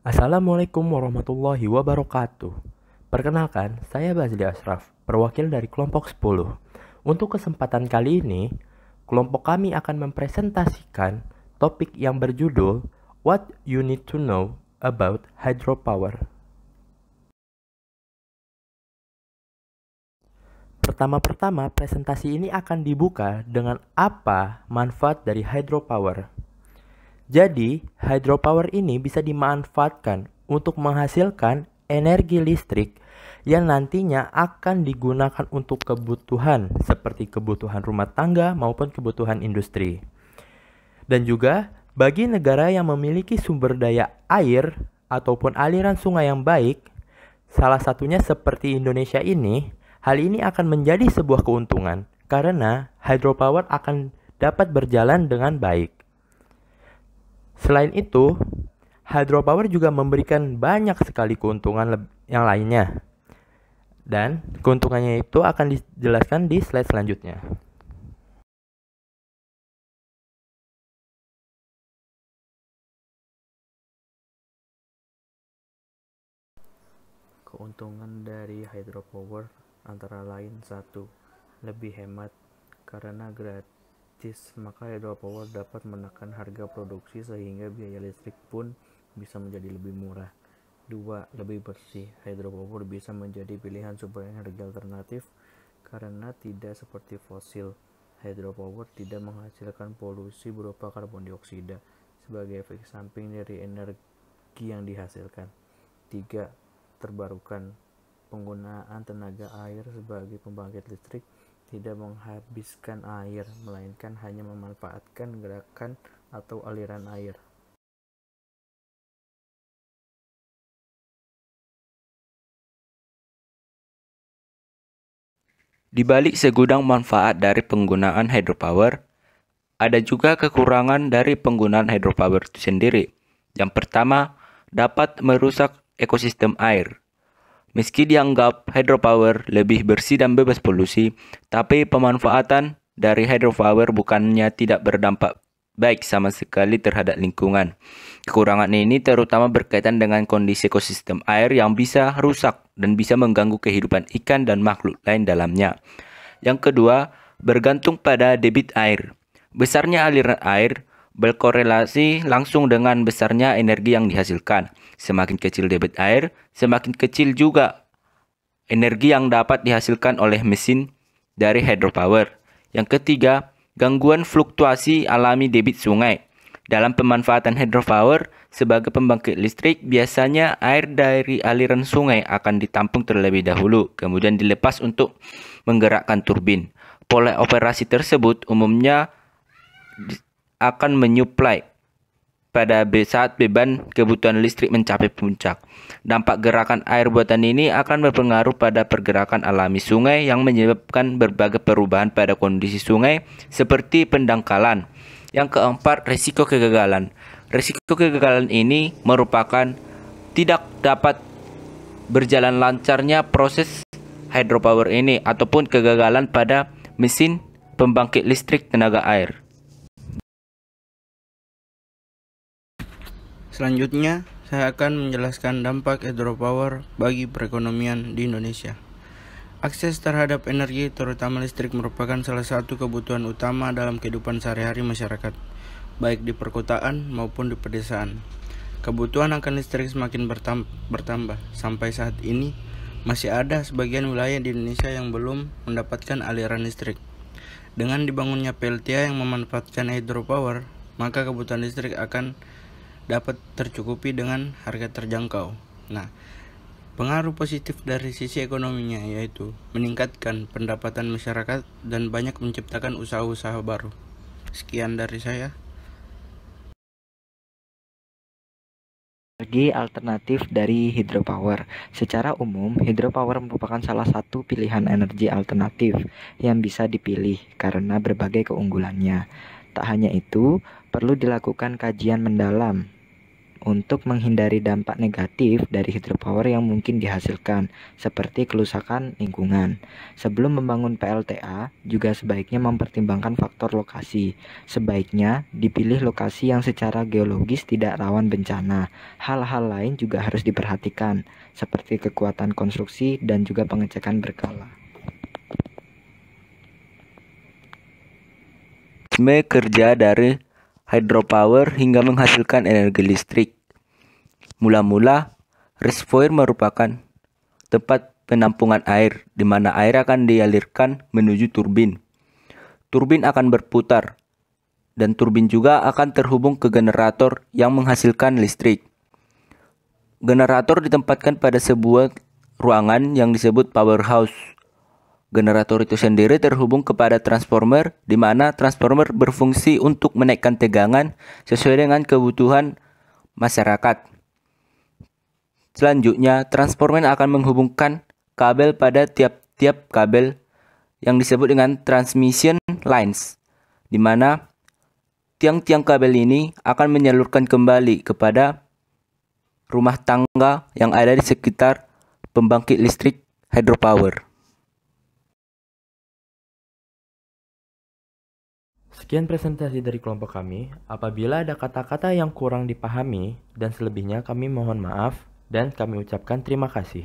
Assalamualaikum warahmatullahi wabarakatuh. Perkenalkan, saya Bazli Ashraf, perwakil dari kelompok 10. Untuk kesempatan kali ini, kelompok kami akan mempresentasikan topik yang berjudul What You Need to Know About Hydropower. Pertama-tama, presentasi ini akan dibuka dengan apa manfaat dari hydropower. Jadi, hydropower ini bisa dimanfaatkan untuk menghasilkan energi listrik yang nantinya akan digunakan untuk kebutuhan seperti kebutuhan rumah tangga maupun kebutuhan industri. Dan juga bagi negara yang memiliki sumber daya air ataupun aliran sungai yang baik, salah satunya seperti Indonesia ini, hal ini akan menjadi sebuah keuntungan karena hydropower akan dapat berjalan dengan baik. Selain itu, hydropower juga memberikan banyak sekali keuntungan yang lainnya. Dan keuntungannya itu akan dijelaskan di slide selanjutnya. Keuntungan dari hydropower antara lain: 1. Lebih hemat karena gratis, maka hydropower dapat menekan harga produksi sehingga biaya listrik pun bisa menjadi lebih murah. 2. Lebih bersih. Hydropower bisa menjadi pilihan sumber energi alternatif karena tidak seperti fosil. Hydropower tidak menghasilkan polusi berupa karbon dioksida sebagai efek samping dari energi yang dihasilkan. 3. Terbarukan. Penggunaan tenaga air sebagai pembangkit listrik tidak menghabiskan air, melainkan hanya memanfaatkan gerakan atau aliran air. Di balik segudang manfaat dari penggunaan hydropower, ada juga kekurangan dari penggunaan hydropower itu sendiri. Yang pertama, dapat merusak ekosistem air. Meski dianggap hydropower lebih bersih dan bebas polusi, tapi pemanfaatan dari hydropower bukannya tidak berdampak baik sama sekali terhadap lingkungan. Kekurangan ini terutama berkaitan dengan kondisi ekosistem air yang bisa rusak dan bisa mengganggu kehidupan ikan dan makhluk lain dalamnya. Yang kedua, bergantung pada debit air. Besarnya aliran air berkorelasi langsung dengan besarnya energi yang dihasilkan. Semakin kecil debit air, semakin kecil juga energi yang dapat dihasilkan oleh mesin dari hydropower. Yang ketiga, gangguan fluktuasi alami debit sungai. Dalam pemanfaatan hydropower sebagai pembangkit listrik, biasanya air dari aliran sungai akan ditampung terlebih dahulu, kemudian dilepas untuk menggerakkan turbin. Pola operasi tersebut umumnya akan menyuplai pada saat beban kebutuhan listrik mencapai puncak. Dampak gerakan air buatan ini akan berpengaruh pada pergerakan alami sungai yang menyebabkan berbagai perubahan pada kondisi sungai seperti pendangkalan. Yang keempat, risiko kegagalan. Risiko kegagalan ini merupakan tidak dapat berjalan lancarnya proses hydropower ini ataupun kegagalan pada mesin pembangkit listrik tenaga air. Selanjutnya, saya akan menjelaskan dampak hydropower bagi perekonomian di Indonesia. Akses terhadap energi, terutama listrik, merupakan salah satu kebutuhan utama dalam kehidupan sehari-hari masyarakat, baik di perkotaan maupun di pedesaan. Kebutuhan akan listrik semakin bertambah. Sampai saat ini, masih ada sebagian wilayah di Indonesia yang belum mendapatkan aliran listrik. Dengan dibangunnya PLTA yang memanfaatkan hydropower, maka kebutuhan listrik akan dapat tercukupi dengan harga terjangkau. Nah, pengaruh positif dari sisi ekonominya yaitu meningkatkan pendapatan masyarakat dan banyak menciptakan usaha-usaha baru. Sekian dari saya. Energi alternatif dari hydropower. Secara umum, hydropower merupakan salah satu pilihan energi alternatif yang bisa dipilih karena berbagai keunggulannya. Tak hanya itu, perlu dilakukan kajian mendalam untuk menghindari dampak negatif dari hydropower yang mungkin dihasilkan, seperti kerusakan lingkungan. Sebelum membangun PLTA, juga sebaiknya mempertimbangkan faktor lokasi. Sebaiknya dipilih lokasi yang secara geologis tidak rawan bencana. Hal-hal lain juga harus diperhatikan, seperti kekuatan konstruksi dan juga pengecekan berkala. Mekanisme kerja dari hydropower hingga menghasilkan energi listrik. Mula-mula, reservoir merupakan tempat penampungan air, di mana air akan dialirkan menuju turbin. Turbin akan berputar, dan turbin juga akan terhubung ke generator yang menghasilkan listrik. Generator ditempatkan pada sebuah ruangan yang disebut powerhouse. Generator itu sendiri terhubung kepada transformer, di mana transformer berfungsi untuk menaikkan tegangan sesuai dengan kebutuhan masyarakat. Selanjutnya, transformer akan menghubungkan kabel pada tiap-tiap kabel yang disebut dengan transmission lines, di mana tiang-tiang kabel ini akan menyalurkan kembali kepada rumah tangga yang ada di sekitar pembangkit listrik hydropower. Sekian presentasi dari kelompok kami. Apabila ada kata-kata yang kurang dipahami dan selebihnya kami mohon maaf dan kami ucapkan terima kasih.